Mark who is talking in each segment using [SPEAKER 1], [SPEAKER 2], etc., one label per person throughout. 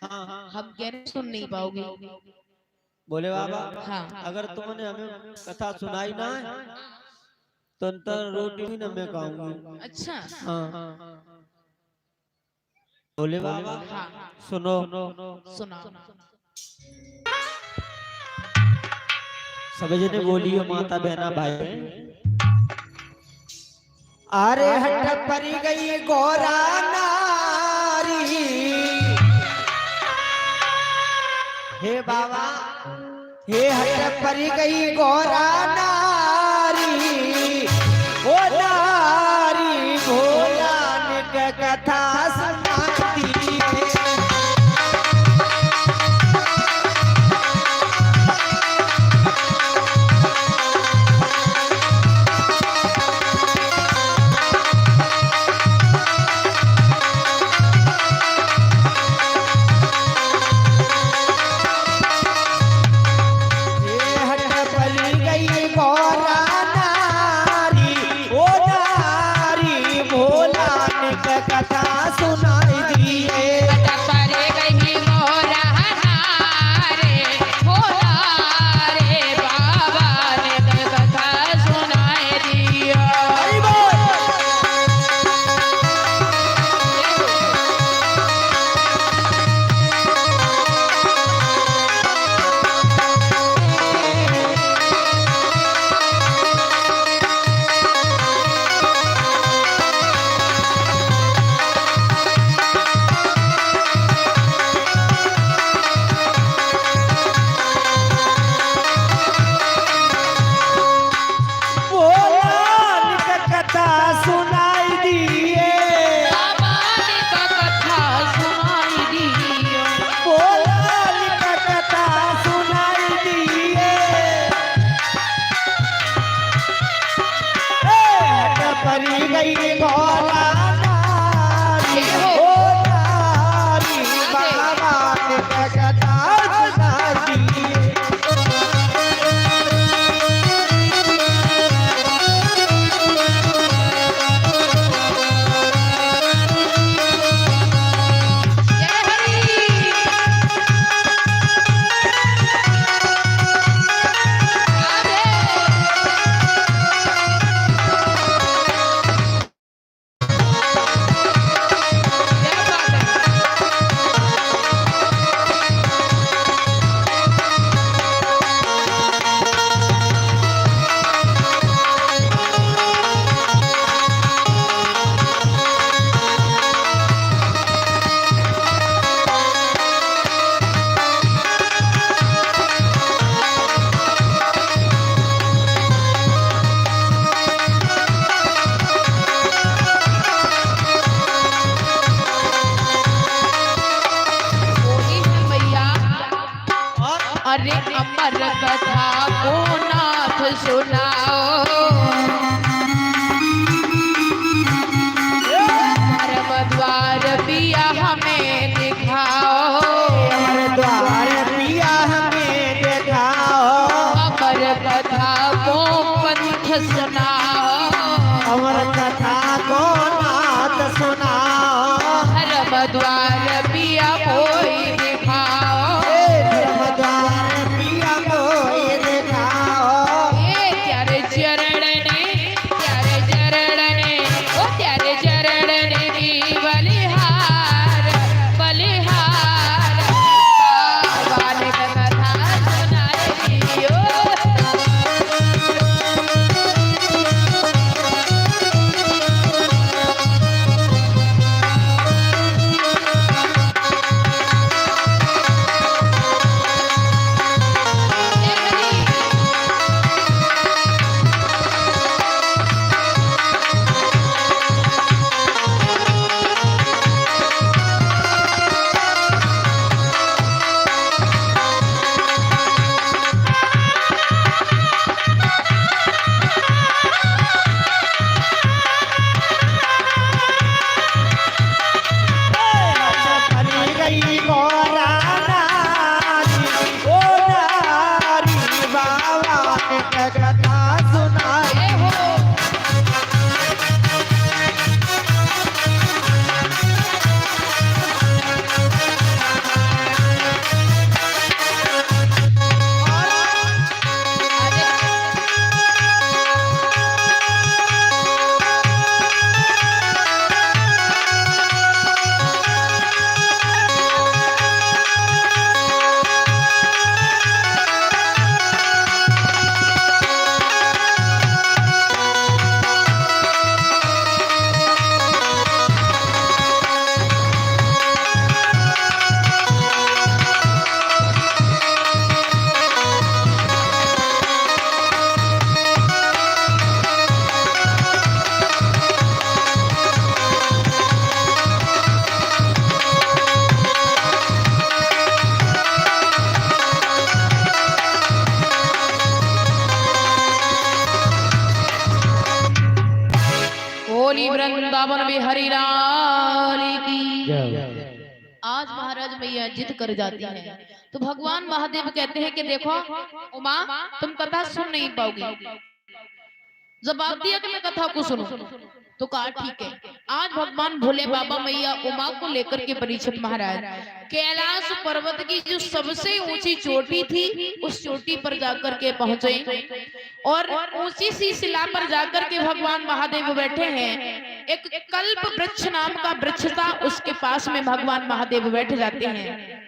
[SPEAKER 1] हम कह रहे सुन नहीं पाओगे।
[SPEAKER 2] बोले बाबा
[SPEAKER 1] हाँ।
[SPEAKER 2] अगर तुमने हमें कथा सुनाई ना तो रोटी भी ना मैं खाऊंगी।
[SPEAKER 1] अच्छा।
[SPEAKER 2] हाँ। बोले बाबा
[SPEAKER 1] हाँ
[SPEAKER 2] सुनो
[SPEAKER 1] सुनाओ।
[SPEAKER 2] सभी जने बोलियो माता बहना भाई। अरे हट परी गई गोरा नारी। हे बाबा हे हट परी गई गोरा नारी। ओ नारी भोला ने कथा सुनाती है। कथा सुनाई दिए
[SPEAKER 1] बाबा ने कथा सुनाई दिया। अरे अमर कथा को नाथ सुनाओ। धर्म द्वार पिया हमें दिखाओ।
[SPEAKER 2] अमर द्वार पिया हमें दिखाओ।
[SPEAKER 1] अमर कथा को पंथ सुनाओ।
[SPEAKER 2] अमर कथा को नाथ सुनाओ।
[SPEAKER 1] धर्म द्वार पिया कोई दिखाओ।
[SPEAKER 2] धर्म द्वार पिया कोई दिखाओ।
[SPEAKER 1] ये तेरे चरण हैं, जिद कर जाती हैं। तो भगवान महादेव कहते हैं कि देखो उमा, तुम कथा सुन नहीं पाओगी। जवाब दिया कि मैं कथा को सुनूं। तो कहा ठीक है। आज भगवान भोले बाबा मैया उमा को लेकर के परीक्षित महाराज कैलाश पर्वत की जो सबसे ऊंची चोटी थी उस चोटी पर जाकर के पहुंचे और ऊंची सी शिला पर जाकर के भगवान महादेव बैठे हैं। एक कल्प वृक्ष नाम का वृक्ष था, उसके पास में भगवान महादेव बैठ जाते हैं।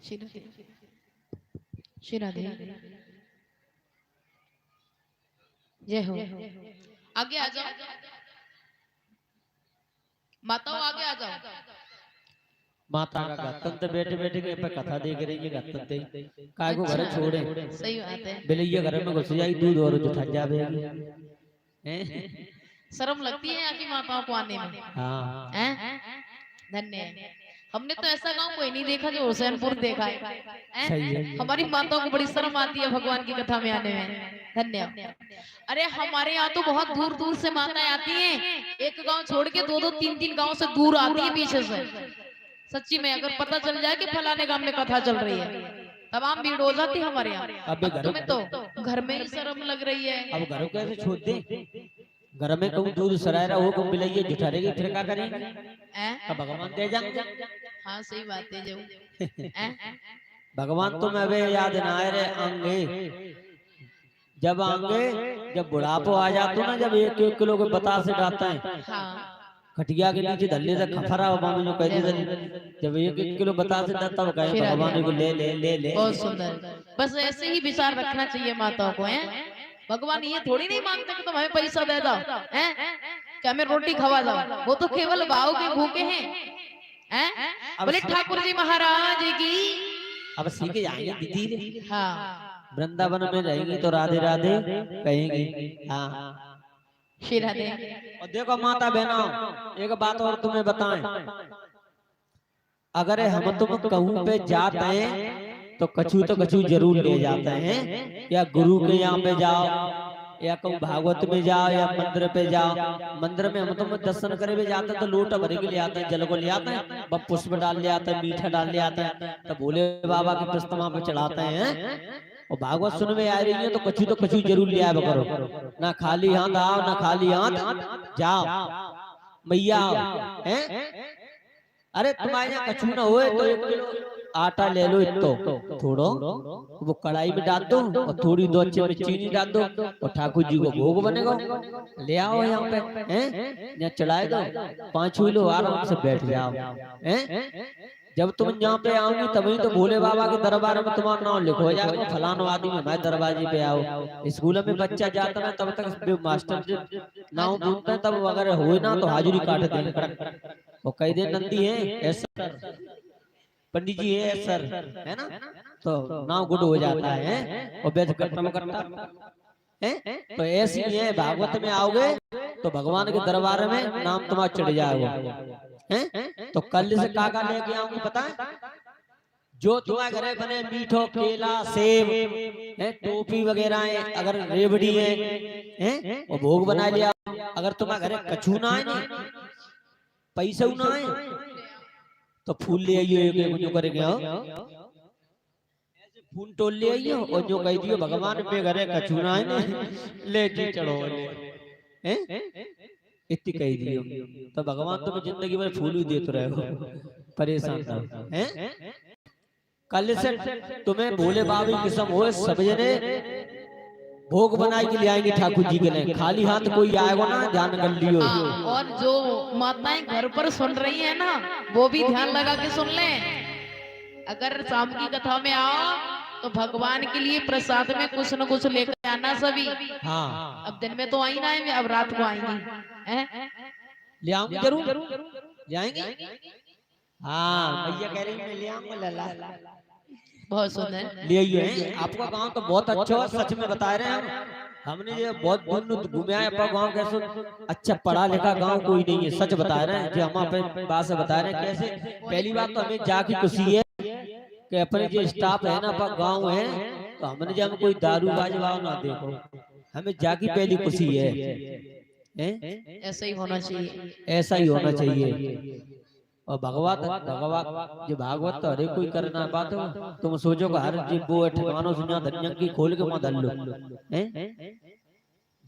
[SPEAKER 1] श्री राधे जय हो। आगे आ जाओ माताओं, आगे आ जाओ।
[SPEAKER 2] माता का गत्तन तो बैठे बैठे के पे कथा देख रही है। गत्तन ते काय को घर छोड़े,
[SPEAKER 1] सही बात है।
[SPEAKER 2] बेले ये घर में घुस जाई, दूध और जो थक जावे हैं।
[SPEAKER 1] शर्म लगती है यहाँ की माताओं को आने में।
[SPEAKER 2] हाँ
[SPEAKER 1] हैं? धन्य है। हमने तो ऐसा गांव कोई नहीं देखा जो हुसैनपुर देखा है।
[SPEAKER 2] सही है।
[SPEAKER 1] हमारी माताओं को बड़ी शर्म आती है भगवान की कथा में आने में। धन्य। अरे हमारे यहाँ तो बहुत दूर दूर से माताएं आती हैं। एक गांव छोड़ के दो दो तीन तीन गांव से दूर आती है पीछे से। सच्ची में अगर पता चल जाए कि फलाने गांव में कथा चल रही है तमाम भीड़ हो जाती है हमारे यहाँ। अब तुम्हें तो घर में ही शर्म लग रही है।
[SPEAKER 2] अब घरों कैसे छोड़ दे? घर में कहूँ दूध सरायरा हो कहूँ मिलाइए जुठारेगी, फिर क्या करेंगे? भगवान दे जा।
[SPEAKER 1] हाँ सही बात है। जो
[SPEAKER 2] भगवान तुम्हें अबे याद ना आए रे आंगे, जब आंगे जब बुढ़ापो आ जातो ना, जब 1-1 किलो के बतासे डालता है।
[SPEAKER 1] हाँ।
[SPEAKER 2] खटिया के नीचे धल्ले से खफरा में जो कह दी, जब 1-1 किलो बतासे डालता है भगवान को ले ले ले ले।
[SPEAKER 1] बहुत सुंदर। बस ऐसे ही विचार रखना चाहिए माताओं को। हैं भगवान ये थोड़ी नहीं मांगते कि तुम हमें पैसा दे दो, हैं कि हमें रोटी खवा दो। वो तो केवल भाव के भूखे हैं। बोले ठाकुर जी महाराज की।
[SPEAKER 2] अब सीख जाएंगे दीदी।
[SPEAKER 1] हाँ
[SPEAKER 2] वृंदावन में रहेंगी तो राधे राधे कहेंगी। हाँ
[SPEAKER 1] श्री राधे।
[SPEAKER 2] और देखो माता बहनों, एक बात और तुम्हें बताएं, अगर हम तुम कहूँ पे जाते हैं तो कछु जरूर ले जाते हैं। या गुरु के यहाँ पे जाओ, या कहूँ भागवत में जाओ, या मंदिर पे जाओ। मंदिर में हम तुम दर्शन करे भी जाते हैं तो लोटा भरे के ले आते हैं, जल को ले आते हैं, पुष्प डाल ले आते हैं, मीठा डाल ले आते हैं, तो भोले बाबा की प्रतिमा पे चढ़ाते हैं। और भागवत सुन में आ रही है तो कछु जरूर ले आया करो। ना खाली हाथ आओ, ना खाली हाथ जाओ। मैया हैं? अरे तुम्हारे यहाँ कछु ना होए तो 1 किलो आटा ले लो, इतो थोड़ो वो कढ़ाई में डाल दो और थोड़ी 2 चम्मच चीनी डाल दो और ठाकुर जी को भोग बनेगा। ले आओ यहाँ पे, हैं यहाँ चढ़ाए दो, 5 किलो आराम से बैठ जाओ। हैं जब तुम यहाँ पे आओगी तभी तो भोले बाबा के दरबार में तुम्हारा नाम लिखो जाएगा, फलाना आदमी हमारे दरवाजे पे आओ। स्कूल में बच्चा जाता है तब तक मास्टर नाम बोलता है, तब अगर हो ना तो हाजिरी काट देंगे। वो कई दिन नंदी है ऐसा, पंडित जी है सर, है ना, तो नाम गुड हो जाता है। और बेद करता है तो ऐसी है। भागवत में आओगे तो भगवान के दरबार में नाम तुम्हारा चढ़ जाएगा। हैं तो कल से काका लेके आऊंगी पता है, जो तुम्हारे घरे बने मीठो केला सेब है, टोपी वगैरह है, अगर रेवड़ी है वो भोग बना लिया। अगर तुम्हारे घरे कछु ना है, पैसा ना है तो फूल ले आइयो, एक जो करेंगे फूल तोड़ ले आइयो और जो कह दियो भगवान पे घरे कछु ना है ले जी चढ़ो हैं, इतनी कह दियो तो भगवान तुम्हें जिंदगी में फूल ही देते रहे हो, परेशान ना हैं। कल से तुम्हें भोले बाबा की कसम हो, सब जने भोग बनाए के ले आएंगे ठाकुर जी के लिए। खाली हाथ कोई आएगा ना, ध्यान कर लियो।
[SPEAKER 1] और जो माताएं घर पर सुन रही है ना, वो भी ध्यान लगा के सुन लें। अगर शाम की कथा में आओ तो भगवान के लिए प्रसाद में कुछ न कुछ लेकर आना सभी।
[SPEAKER 2] हाँ
[SPEAKER 1] अब दिन में तो आई ना है, अब रात को आएंगी।
[SPEAKER 2] ले आऊंगी जरूर, ले आएंगे। हाँ भैया कह रही मैं ले आऊंगा लाला।
[SPEAKER 1] बहुत सुंदर।
[SPEAKER 2] ले आइए हैं। आपका गांव तो बहुत अच्छा है, सच में बता रहे हैं हम। हमने ये बहुत दूर घूमे आए अपना गांव, कैसे अच्छा पढ़ा लिखा गांव कोई नहीं है, सच बता रहे हैं। जो हम अपने बात से बता रहे हैं कैसे। पहली बात तो हमें जाके खुशी है कि अपने जो स्टाफ है ना अपना गाँव है, तो हमने जब कोई दारू बाजवा ना देखो, हमें जाके पहली खुशी है।
[SPEAKER 1] ऐसा ही होना चाहिए,
[SPEAKER 2] ऐसा ही होना चाहिए। और भगवत भगवत जो भागवत तो हरे कोई करना बात हो। तुम सोचो कि हर जी वो ठिकानों सुनिया धनिया की खोल के मत लो हैं।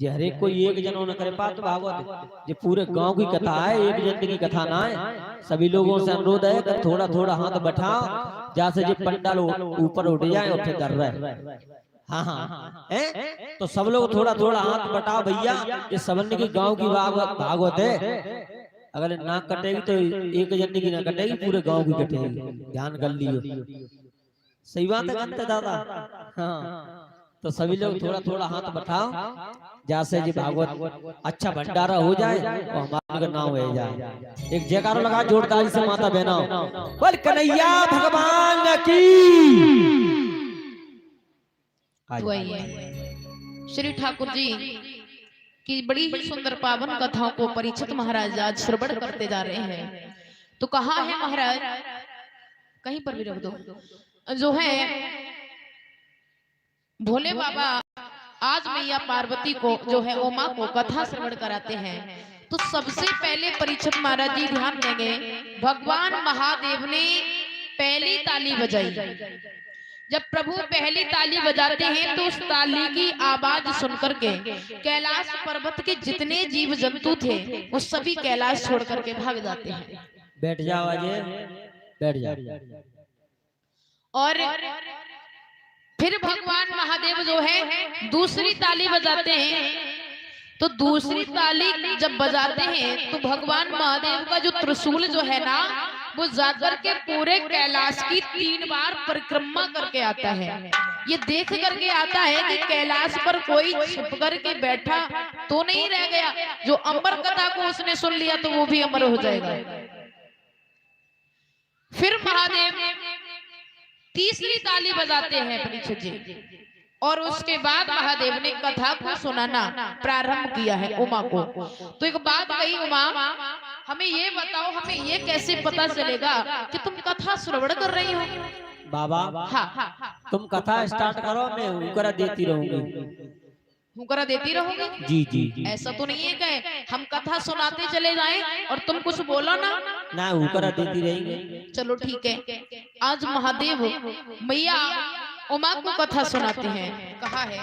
[SPEAKER 2] जे हर एक कोई एक जनों न करे पात भागवत, जे पूरे गांव की कथा है, एक जन की कथा ना है। सभी लोगों से अनुरोध है कि थोड़ा थोड़ा हाथ बढ़ाओ, जैसे जो पंडाल ऊपर उठ जाए और फिर कर रहा है। हाँ हाँ हैं? तो सब लोग थोड़ा थोड़ा हाथ बटाओ भैया। ये सबन की गांव की भागवत है। अगर ना कटेगी तो एक जन की ना कटेगी, पूरे गांव की कटेगी। ध्यान कर लियो, सही बात है गंते दादा। हाँ तो सभी लोग थोड़ा थोड़ा हाथ बढ़ाओ, जैसे जी भागवत अच्छा भंडारा हो जाए और हमारे का नाम हो जाए। एक जयकारा लगा जोरदार से माता बहना, बोल कन्हैया भगवान की।
[SPEAKER 1] श्री ठाकुर जी की बड़ी ही सुंदर पावन कथाओं को परीक्षित महाराज आज श्रवण करते जा रहे हैं। तो कहा है महाराज, कहीं पर भी रख दो, जो है भोले बाबा आज मैया पार्वती को जो है उमा को कथा श्रवण कराते हैं। तो सबसे पहले परीक्षित महाराज जी ध्यान देंगे, भगवान महादेव ने पहली ताली बजाई। जब प्रभु पहली ताली बजाते हैं तो उस ताली की आवाज सुनकर के कैलाश पर्वत के जितने जीव जंतु थे वो सभी कैलाश छोड़ करके भाग जाते हैं।
[SPEAKER 2] बैठ जाओ अजय, बैठ जाओ। और
[SPEAKER 1] फिर भगवान महादेव जो है दूसरी ताली बजाते हैं। तो दूसरी ताली जब बजाते हैं तो भगवान महादेव का जो त्रिशूल जो है ना, वो जाकर के पूरे कैलाश की 3 बार परिक्रमा करके आता है। ये देख करके आता है कि कैलाश पर कोई छिप करके बैठा तो नहीं रह गया। जो अमर कथा को उसने सुन लिया तो वो भी अमर हो जाएगा। फिर महादेव तीसरी ताली बजाते हैं परीक्षित जी, और उसके बाद महादेव ने कथा को सुनाना प्रारंभ किया है उमा को। तो एक बात कही, उमा हमें ये बताओ, हमें ये कैसे पता चलेगा कि तुम कथा श्रवण कर रही हो?
[SPEAKER 2] बाबा
[SPEAKER 1] हाँ,
[SPEAKER 2] तुम कथा स्टार्ट करो, मैं हुकरा देती रहूंगी।
[SPEAKER 1] हुकरा देती रहोगे?
[SPEAKER 2] जी जी।
[SPEAKER 1] ऐसा तो नहीं है कि हम कथा सुनाते चले जाएं और तुम कुछ बोलो ना
[SPEAKER 2] हुकरा देती रहेंगे।
[SPEAKER 1] चलो ठीक है, आज महादेव मैया उमा को कथा सुनाते हैं। कहा है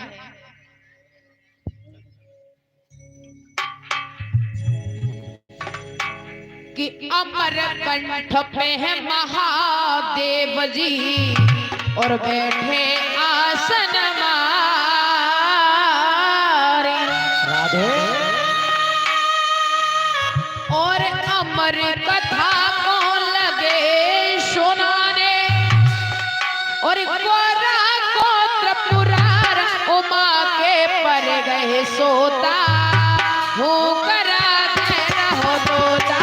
[SPEAKER 1] कि अमर कंठ पे है महादेव जी और बैठे आसन मारे,
[SPEAKER 2] राधे
[SPEAKER 1] और अमर कथा को लगे सुनाने, और गोरा गोत्र पुरार उमा के पर गए सोता हो करा देना हो दोता।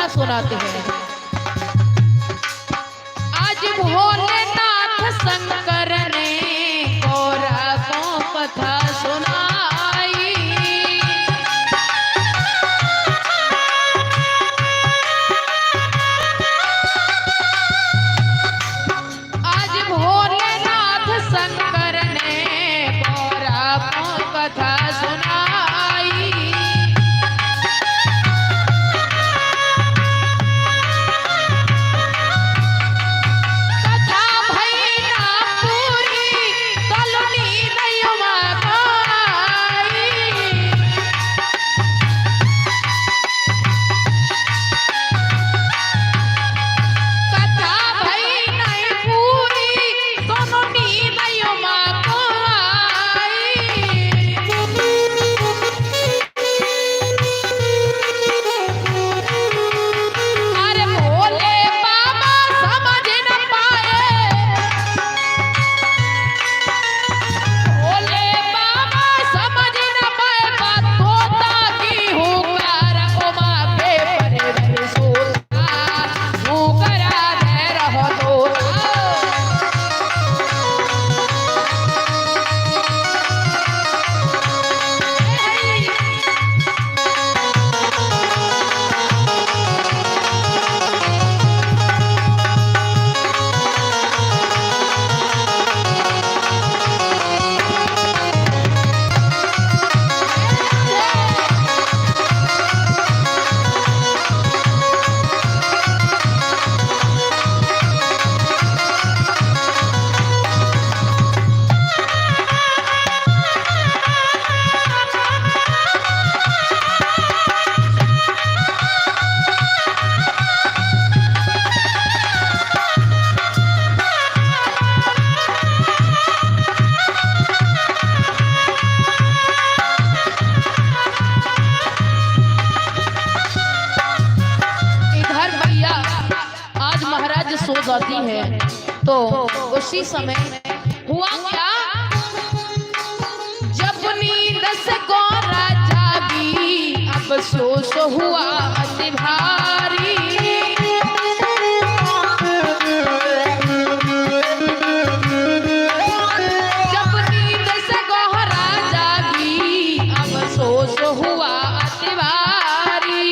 [SPEAKER 1] सुनाते हैं। आज भोलेनाथ शंकर ने गौरा को कथा सुना। जाती है। तो उसी समय हुआ क्या, जब नींद से गौरा जागी अफसोस हुआ अति भारी। जब नींद से गौरा जागी अफसोस हुआ अति भारी।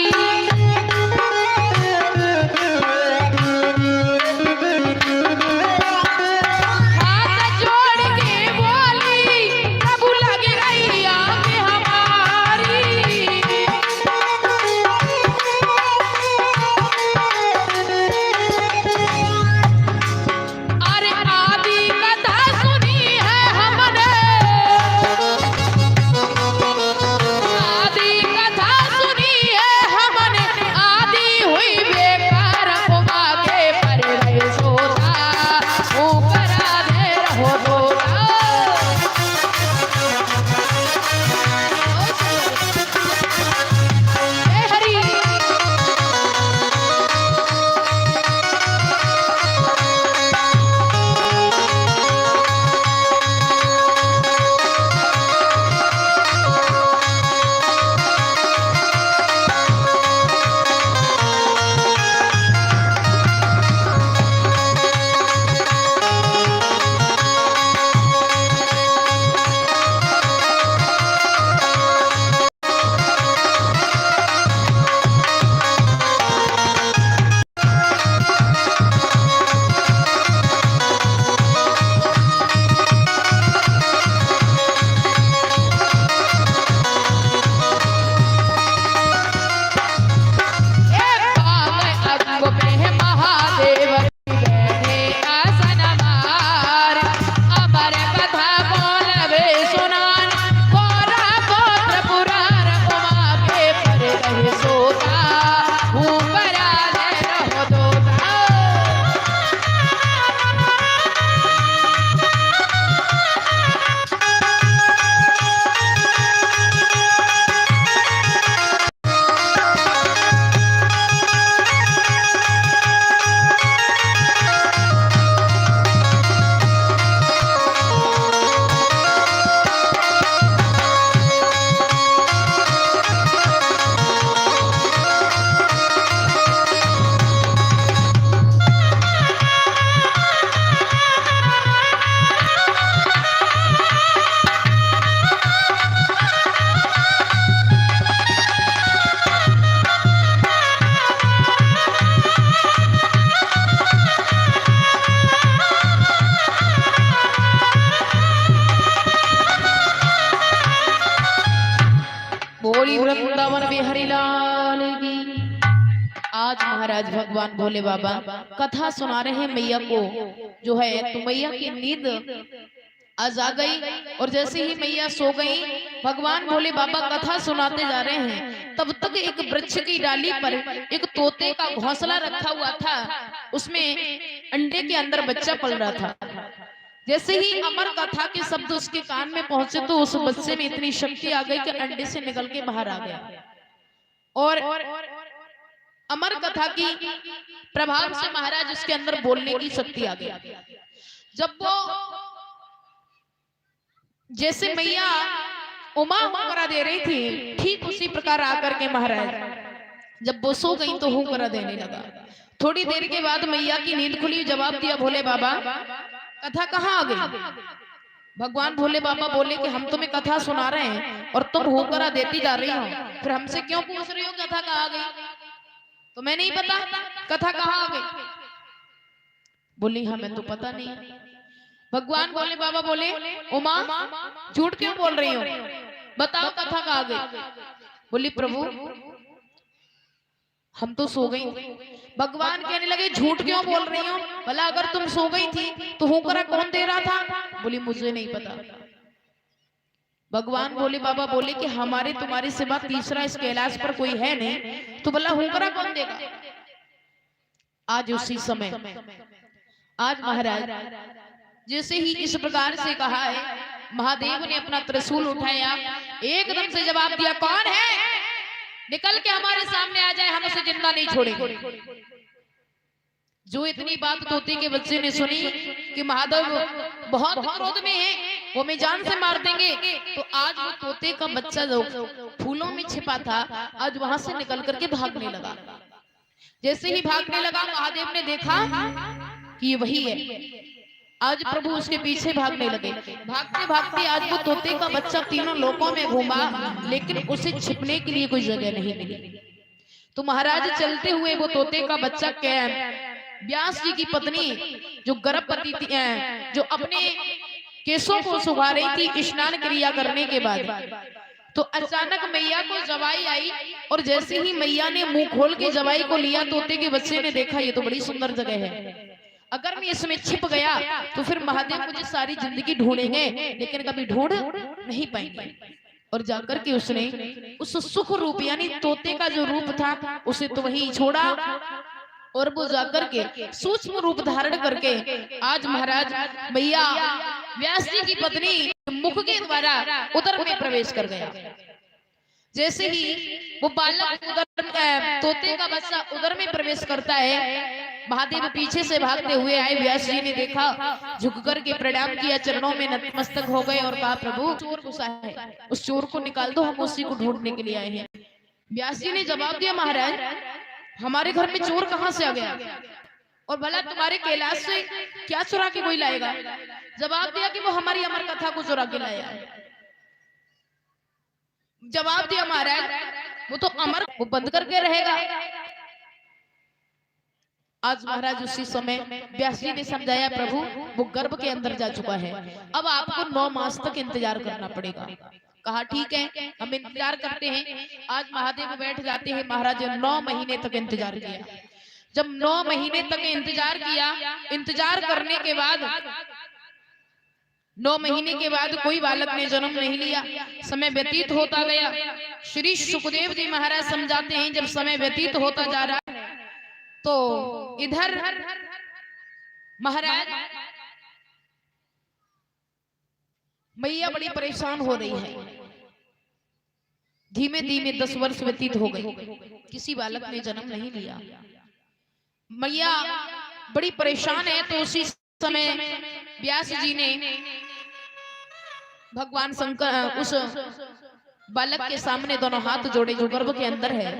[SPEAKER 1] हाथ जोड़ के बोली प्रभु लग गई आंख हमारी। अरे आदि कथा सुनी है हमने, आदि कथा सुनी है हमने, आदि हुई बेकार उपमा के पर रहे सोता, ऊपर आधे रहो दोता। हे हरि बोली वृंदावन बिहारी लाल की। आज महाराज भगवान भोले बाबा कथा सुना रहे हैं मैया को, जो है तो मैया की नींद आज आ गई और जैसे ही मैया सो गई, भगवान भोले बाबा कथा सुनाते जा रहे हैं। तब तक एक वृक्ष की डाली पर एक तोते का घोंसला रखा हुआ था, उसमें अंडे के अंदर बच्चा पल रहा था। जैसे ही अमर कथा के शब्द उसके कान में पहुंचे तो उस बच्चे में इतनी शक्ति आ गई कि अंडे से निकल के बाहर आ गया और अमर कथा की प्रभाव से महाराज उसके अंदर बोलने की शक्ति आ गई। जब वो जैसे मैया उमा हुक्करा दे रही थी, ठीक उसी प्रकार आकर के महाराज जब वो सो गई तो हुक्करा देने लगा। थोड़ी देर के बाद मैया की नींद खुली, जवाब दिया भोले बाबा कथा कहाँ आ गई। भगवान भोले बाबा बोले कि हम तुम्हें कथा सुना रहे हैं और तुम हुक्करा देती जा रही हो, फिर हमसे क्यों पूछ रही हो कथा कहाँ आ गई। तो मैं नहीं पता कथा कहाँ आ गई। बोली हमें तो पता नहीं। भगवान भोले बाबा बोले उमा झूठ क्यों बोल रही हो, बताओ कथा कहाँ आ गई। बोली प्रभु हम तो सो गई। भगवान कहने लगे झूठ क्यों बोल रही हो, भला अगर तुम सो गई थी तो हुक्करा कौन दे रहा था। बोली मुझे नहीं पता। भगवान भोले बाबा बोले कि हमारे तुम्हारे सिवा तीसरा इस कैलाश पर कोई है नहीं, तो भला हुक्करा कौन देगा। आज उसी समय आज महाराज जैसे ही इस प्रकार से कहा है, महादेव ने अपना त्रिशूल उठाया, एकदम से जवाब दिया कौन है, निकल के हमारे सामने आ जाए, हम उसे जिंदा नहीं छोड़ेंगे। जो इतनी बात तोते के बच्चे ने सुनी कि महादेव बहुत क्रोध में है, वो हमें जान से मार देंगे, तो आज वो तोते का बच्चा जो फूलों में छिपा था, आज वहां से निकल करके भागने लगा। जैसे ही भागने लगा, महादेव ने देखा कि ये वही है। आज प्रभु उसके पीछे भागने लगे। भागते भागते आज वो तोते का बच्चा तीनों लोकों में घूमा, लेकिन उसे छिपने के लिए कोई जगह नहीं मिली। तो महाराज चलते हुए वो तोते का बच्चा व्यास जी की पत्नी जो गर्भवती थी, जो अपने केसों को सुखा रही थी स्नान क्रिया करने के बाद, तो अचानक मैया को जवाई आई, और जैसे ही मैया ने मुंह खोल के जवाई को लिया, तोते के बच्चे ने देखा ये तो बड़ी सुंदर जगह है, अगर मैं इसमें छिप गया तो फिर महादेव मुझे सारी जिंदगी ढूंढेंगे, लेकिन कभी ढूंढ नहीं पाएंगे। और जाकर के उसने उस सुख रूप यानी तोते का जो रूप था उसे तो वही छोड़ा, और वो जाकर के सूक्ष्म रूप धारण करके आज महाराज मैया व्यास जी की पत्नी मुख के द्वारा उदर में प्रवेश कर गया। जैसे ही वो बालक उदर तोते का बच्चा उदर में प्रवेश करता है, महादेव पीछे से भागते हुए आए। व्यास जी ने देखा, झुक करके प्रणाम किया, चरणों में नतमस्तक हो गए और कहा प्रभु चोर घुसा है, उस चोर को निकाल दो, हम उसी को ढूंढने के लिए आए हैं। व्यास जी ने जवाब दिया, महाराज हमारे घर में चोर कहां से आ गया, और भला तुम्हारे कैलाश से क्या चुरा के कोई लाएगा। जवाब दिया कि वो हमारी अमर कथा को चुरा के लाया है। जवाब दिया महाराज वो तो अमर, वो बंद करके रहेगा। आज महाराज उसी समय व्यास जी ने समझाया, प्रभु वो गर्भ के अंदर जा चुका है, अब आपको 9 मास तक इंतजार करना पड़ेगा। कहा ठीक है, हम इंतजार करते हैं। आज महादेव बैठ जाते हैं। महाराज 9 महीने तक इंतजार किया। जब 9 महीने तक इंतजार किया, इंतजार करने के बाद 9 महीने के बाद कोई बालक ने जन्म नहीं लिया। समय व्यतीत होता गया। श्री सुखदेव जी महाराज समझाते हैं, जब समय व्यतीत होता जा रहा है तो इधर महाराज मैया बड़ी परेशान हो रही है। धीमे धीमे 10 वर्ष व्यतीत हो गए, किसी बालक ने जन्म नहीं लिया। मैया बड़ी परेशान है। तो उसी समय व्यास जी ने भगवान शंकर उस बालक के सामने दोनों हाथ जोड़े जो गर्भ के अंदर है,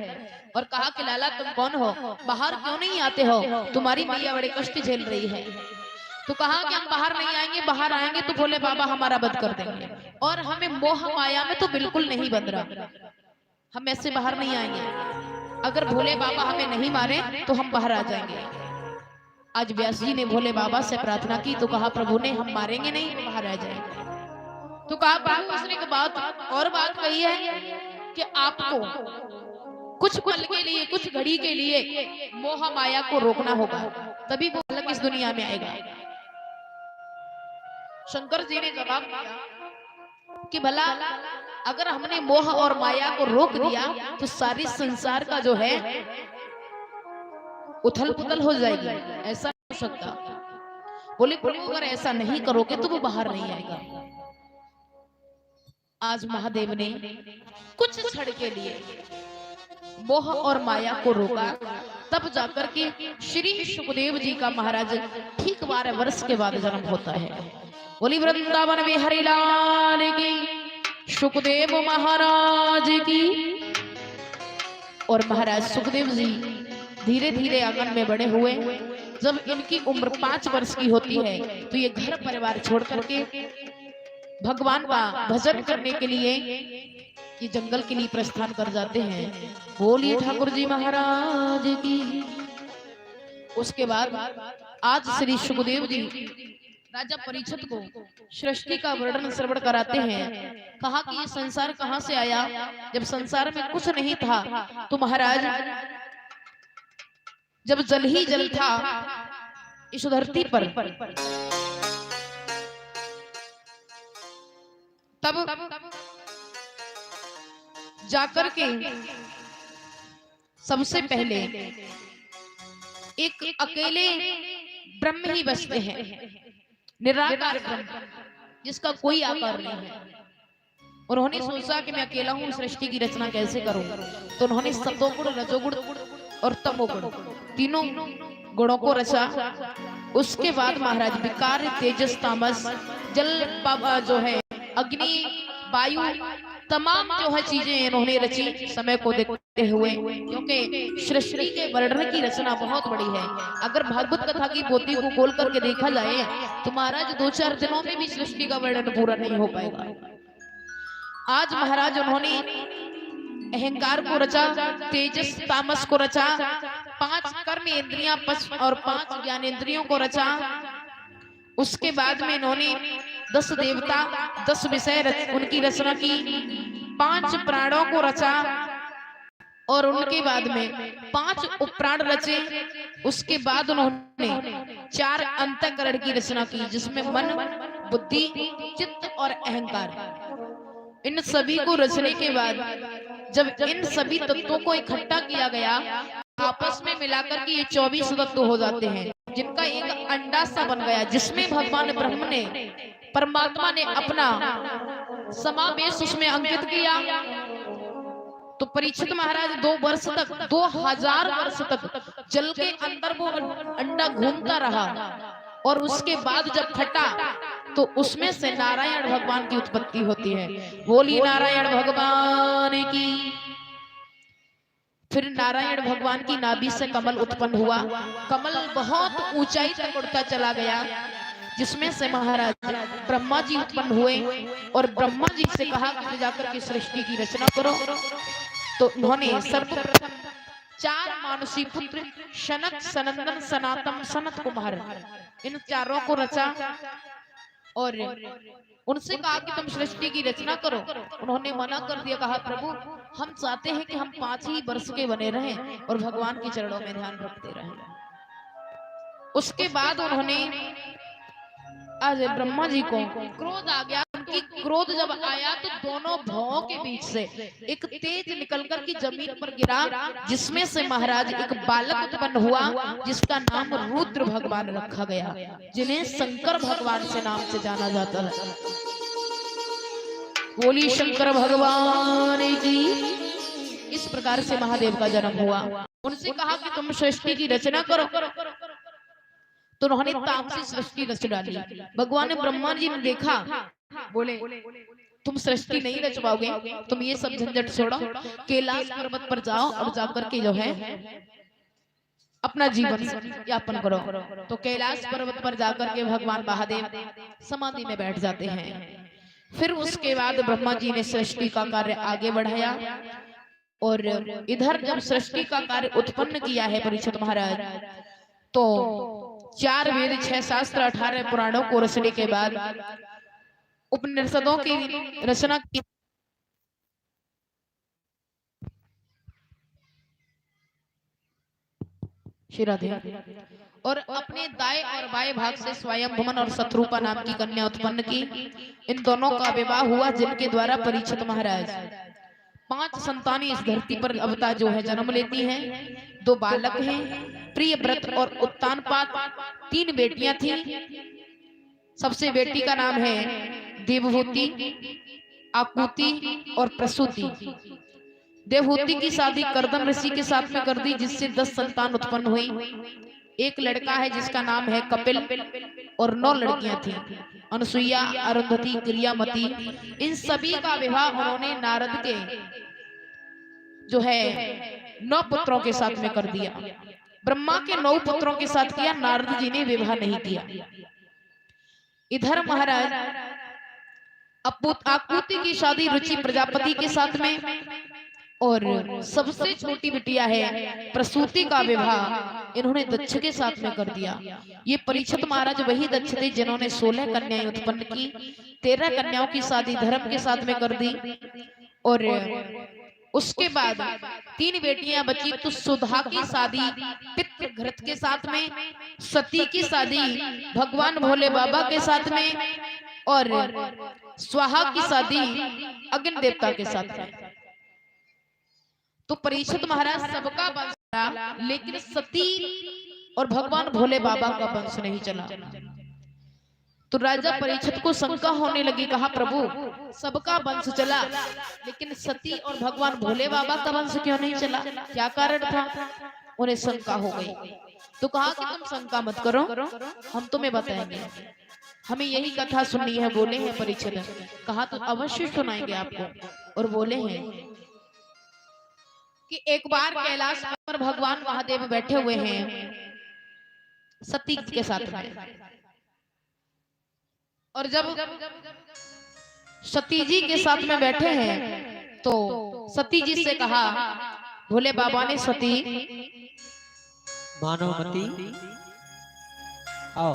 [SPEAKER 1] और कहा कि लाला तुम कौन हो, बाहर क्यों नहीं आते हो, तुम्हारी मैया बड़े कष्ट झेल रही है। तो कहा कि हम बाहर नहीं आएंगे, बाहर आएंगे तो भोले बाबा हमारा वध कर देंगे, और हमें मोह माया में तो बिल्कुल नहीं बंध रहा, हम ऐसे बाहर नहीं आएंगे। अगर भोले बाबा हमें नहीं मारे तो हम बाहर आ जाएंगे। आज व्यास जी ने भोले बाबा से प्रार्थना की तो कहा प्रभु ने हम मारेंगे नहीं, बाहर आ जाएंगे। तो कहा प्रभु उसने एक बात और बात कही है कि आपको कुछ पल के लिए, कुछ घड़ी के लिए मोह माया को रोकना होगा, तभी वो बालक इस दुनिया में आएगा। शंकर जी ने जवाब दिया कि भला अगर हमने मोह और माया को रोक दिया तो सारी संसार का जो है उथल पुथल हो जाएगी, ऐसा नहीं हो सकता। बोले प्रभु अगर ऐसा नहीं करोगे तो वो बाहर नहीं आएगा। आज महादेव ने कुछ क्षण के लिए मोह और माया को रोका, तब जाकर के श्री सुखदेव जी का महाराज ठीक 12 वर्ष के बाद जन्म होता है। बोली वृंदावन में हरि लाल की, सुखदेव महाराज की। और महाराज सुखदेव जी धीरे धीरे आंगन में बड़े हुए। जब इनकी उम्र 5 वर्ष की होती है तो ये घर परिवार छोड़ करके भगवान का भजन करने के लिए ये जंगल के लिए प्रस्थान कर जाते हैं। बोलिए ठाकुर जी महाराज की। उसके बाद आज श्री सुखदेव जी राजा परीक्षित को सृष्टि का वर्णन श्रवण कराते हैं। कहा कि ये संसार कहां से आया, जब संसार में कुछ नहीं था तो महाराज जब जल ही जल था इस धरती पर, तब जाकर के सबसे पहले एक अकेले ब्रह्म ही बसते हैं, निराकार ब्रह्म जिसका कोई आकार नहीं है। उन्होंने सोचा कि मैं अकेला हूं, सृष्टि की रचना कैसे करूं। तो उन्होंने सतोगुण, रजोगुण और तमोगुण तीनों गुणों को रचा। उसके बाद महाराज विकार, तेजस, तामस, जल, जो है अग्नि, वायु, तमाम जो है चीजें इन्होंने रची समय को देखते हुए, क्योंकि सृष्टि के वर्णन की रचना बहुत बड़ी है। अगर भागवत कथा की पोथी को खोल करके देखा जाए तो महाराज 2-4 दिनों में भी सृष्टि का वर्णन पूरा नहीं हो पाएगा। आज महाराज उन्होंने अहंकार को रचा, तेजस तामस को रचा, 5 कर्म इंद्रियां और 5 ज्ञानेंद्रियों को रचा। उसके बाद में इन्होंने 10 देवता, 10 विषय उनकी रचना की, 5 प्राणों को रचा और उनके बाद में 5 उपप्राण रचे। उसके बाद उन्होंने 4 अंतःकरण की रचना की, जिसमें मन, बुद्धि, चित्त और अहंकार। इन सभी को रचने के बाद जब इन सभी तत्वों को इकट्ठा किया गया, आपस में मिलाकर के ये 24 तत्व हो जाते हैं, जिनका एक अंडा सा बन गया, जिसमें भगवान ब्रह्म ने, परमात्मा ने अपना समावेश उसमें अंकित किया। तो परीक्षित महाराज 2 वर्ष तक, 2000 वर्ष तक जल के अंदर वो अंडा घूमता रहा, और उसके बाद जब फटा तो उसमें से नारायण भगवान की उत्पत्ति होती है। बोली नारायण भगवान की। फिर नारायण भगवान की नाभि से कमल उत्पन्न हुआ। कमल बहुत ऊंचाई तक उड़ता चला गया, जिसमें से महाराज ब्रह्मा जी उत्पन्न हुए, और ब्रह्मा जी से कहा कि जाकर के सृष्टि की रचना करो। तो उन्होंने सर्वप्रथम 4 मानसी पुत्र शनक, सनंदन, सनातन, सनत कुमार, इन चारों को रचा और उनसे कहा कि तुम सृष्टि की रचना करो। उन्होंने मना कर दिया, कहा प्रभु हम चाहते हैं कि हम 5 ही वर्ष के बने रहें और भगवान के चरणों में ध्यान रखते रहें। उसके बाद उन्होंने, आज ब्रह्मा जी को क्रोध आ गया। उनकी क्रोध जब आया तो दोनों भौं के बीच से एक तेज निकलकर की जमीन पर गिरा, जिसमें से महाराज एक बालक उत्पन्न हुआ, जिसका नाम रुद्र भगवान रखा गया, जिन्हें शंकर भगवान से नाम से जाना जाता है। बोली शंकर भगवान की। इस प्रकार से महादेव का जन्म हुआ। उनसे कहा कि तुम सृष्टि की रचना करो, तो उन्होंने तामसी सृष्टि रच डाली। भगवान ने, ब्रह्मा जी ने देखा, बोले तुम सृष्टि नहीं रच पाओगे, तुम ये सब झंझट छोड़ो, कैलाश पर्वत पर जाओ और जाकर के जो है अपना जीवन यापन करो। तो कैलाश पर्वत पर जाकर के भगवान महादेव समाधि में बैठ जाते हैं। फिर उसके बाद ब्रह्मा जी ने सृष्टि का कार्य आगे बढ़ाया, और इधर जब सृष्टि का कार्य उत्पन्न किया है परीक्षित महाराज, तो 4 वेद, 6 शास्त्र, 18 पुराणों को रचने के बाद उपनिषदों की रचना की। और अपने दाएं और बाएं भाग से स्वयंभुमन और शत्रुपा नाम की कन्या उत्पन्न की। इन दोनों का विवाह हुआ, जिनके द्वारा परीक्षित महाराज 5 संतानें इस धरती पर अवता जो है जन्म लेती हैं। 2 बालक हैं, प्रियव्रत और उत्तानपाद। 3 बेटियां थीं। सबसे बेटी का नाम है देवहूति, आकुति और प्रसूति। देवहूति की शादी करदम ऋषि के साथ में कर दी, जिससे 10 संतान उत्पन्न हुई। एक लड़का है जिसका नाम है कपिल, और 9 लड़कियां थीं, अनुसुईया, अरुंधति, क्रियामती। इन सभी का विवाह उन्होंने नारद के जो है 9 पुत्रों के साथ में कर दिया। ब्रह्मा के 9 पुत्रों के साथ किया, नारद जी ने विवाह नहीं किया। इधर महाराज आकुति की शादी रुचि प्रजापति के साथ में, और सबसे छोटी बिटिया है प्रसूति का विवाह इन्होंने दक्ष के साथ में कर दिया। ये परीक्षित महाराज वही दक्ष थे जिन्होंने 16 कन्याएं उत्पन्न की। 13 कन्याओं की शादी धर्म के साथ में कर दी, और उसके बाद 3 बेटियां बची। तो सुधा की शादी पितृघृत के साथ में, सती की शादी भगवान भोले बाबा के साथ में, और स्वाहा की शादी अग्नि देवता के साथ में। तो परीक्षित महाराज सबका वंश चला, लेकिन सती और भगवान भोले बाबा का वंश नहीं चला। तो राजा परीक्षित को शंका होने लगी, कहा प्रभु सबका वंश चला, लेकिन सती और भगवान भोले बाबा का वंश क्यों नहीं चला? क्या कारण था? उन्हें शंका हो गई। तो कहा कि तुम शंका मत करो, हम तुम्हें बताएंगे, हमें यही कथा सुननी है। बोले हैं परीक्षित, कहा तो अवश्य सुनाएंगे आपको। और बोले हैं कि एक बार कैलाश पर भगवान महादेव बैठे हुए हैं सती के साथ में। और जब सती जी के साथ में बैठे हैं तो सती जी से कहा, भोले बाबा ने, सती
[SPEAKER 2] मानवमती आओ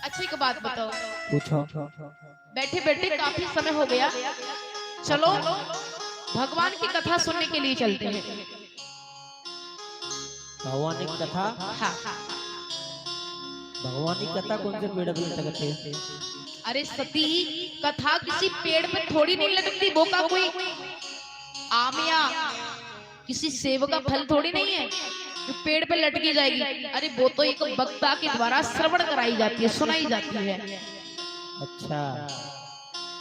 [SPEAKER 1] अच्छी एक बात बताओ,
[SPEAKER 2] पूछो।
[SPEAKER 1] बैठे बैठे काफी समय हो गया, चलो भगवान की कथा सुनने के लिए चलते हैं।
[SPEAKER 2] भगवान की कथा?
[SPEAKER 1] हाँ।
[SPEAKER 2] भगवान की कथा कौन से पेड़ पे लटकते हैं?
[SPEAKER 1] अरे सती, कथा किसी पेड़ पे थोड़ी नहीं लटकती, वो का कोई आम या किसी सेब का फल थोड़ी नहीं है जो पेड़ पे लटकी जाएगी। अरे वो तो एक वक्ता के द्वारा श्रवण कराई जाती है, सुनाई जाती है।
[SPEAKER 2] अच्छा,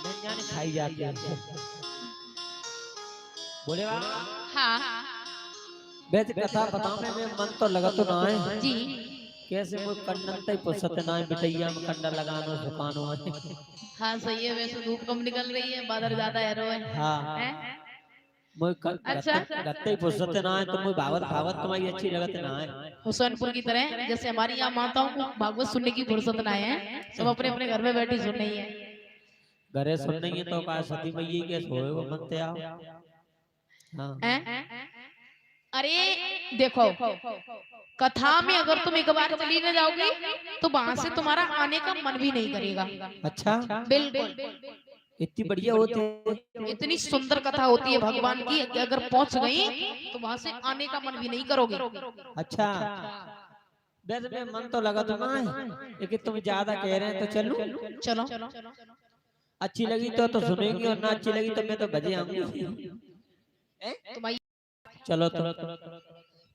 [SPEAKER 2] नहीं खाई जाती है। बोले
[SPEAKER 1] हाँ
[SPEAKER 2] वैसे कथा बताने में मन तो लगा तो ना है
[SPEAKER 1] जी।
[SPEAKER 2] कैसे वो कन्नते पुसत ना है बिटैया में कंडा लगानो दुकानो है।
[SPEAKER 1] हाँ सही है, वैसे धूप कम निकल रही है, बादल ज्यादा है रो है।
[SPEAKER 2] हाँ मोय
[SPEAKER 1] अच्छा
[SPEAKER 2] गत्ते ही पुसत ना है तो मोय भागवत भागवत तुम्हारी अच्छी लगत ना है।
[SPEAKER 1] हुसैनपुर की तरह जैसे हमारी यहाँ माताओं को भागवत सुनने की फुर्सत ना है, सब अपने अपने घर में बैठी सुन रही है।
[SPEAKER 2] घरे सुन नहीं है तो का सती मैया के सोए वो मनते आओ। हाँ
[SPEAKER 1] अरे देखो, कथा में अगर तुम एक बार चली न जाओगी तो वहां से तुम्हारा आने का मन भी नहीं करेगा।
[SPEAKER 2] अच्छा
[SPEAKER 1] बिल्कुल,
[SPEAKER 2] इतनी बढ़िया होती है,
[SPEAKER 1] इतनी सुंदर कथा होती है भगवान की कि अगर पहुंच गई तो वहां से आने का मन भी नहीं करोगे।
[SPEAKER 2] अच्छा वैसे में मन तो लगा तो ना है, लेकिन तुम ज्यादा कह रहे हैं तो चलो।
[SPEAKER 1] चलो
[SPEAKER 2] अच्छी लगी तो सुनेंगी और ना अच्छी लगी तो मैं तो बजे आऊंगी।
[SPEAKER 1] तुम्हारी
[SPEAKER 2] चलो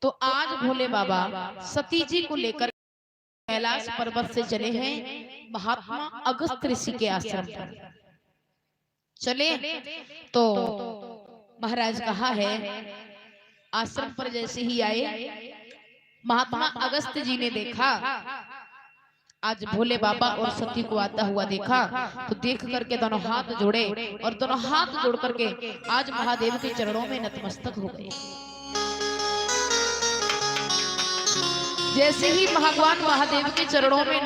[SPEAKER 1] तो आज भोले बाबा सती जी को लेकर कैलाश पर्वत से चले हैं महात्मा अगस्त ऋषि के आश्रम पर। चले तो महाराज कहा है, आश्रम पर जैसे ही आए महात्मा अगस्त जी ने देखा आज भोले बाबा और सती को आता हुआ देखा, तो देख करके दोनों हाथ जोड़े और दोनों हाथ जोड़ करके आज महादेव के चरणों में नतमस्तक हो गए। जैसे ही भगवान महादेव के चरणों में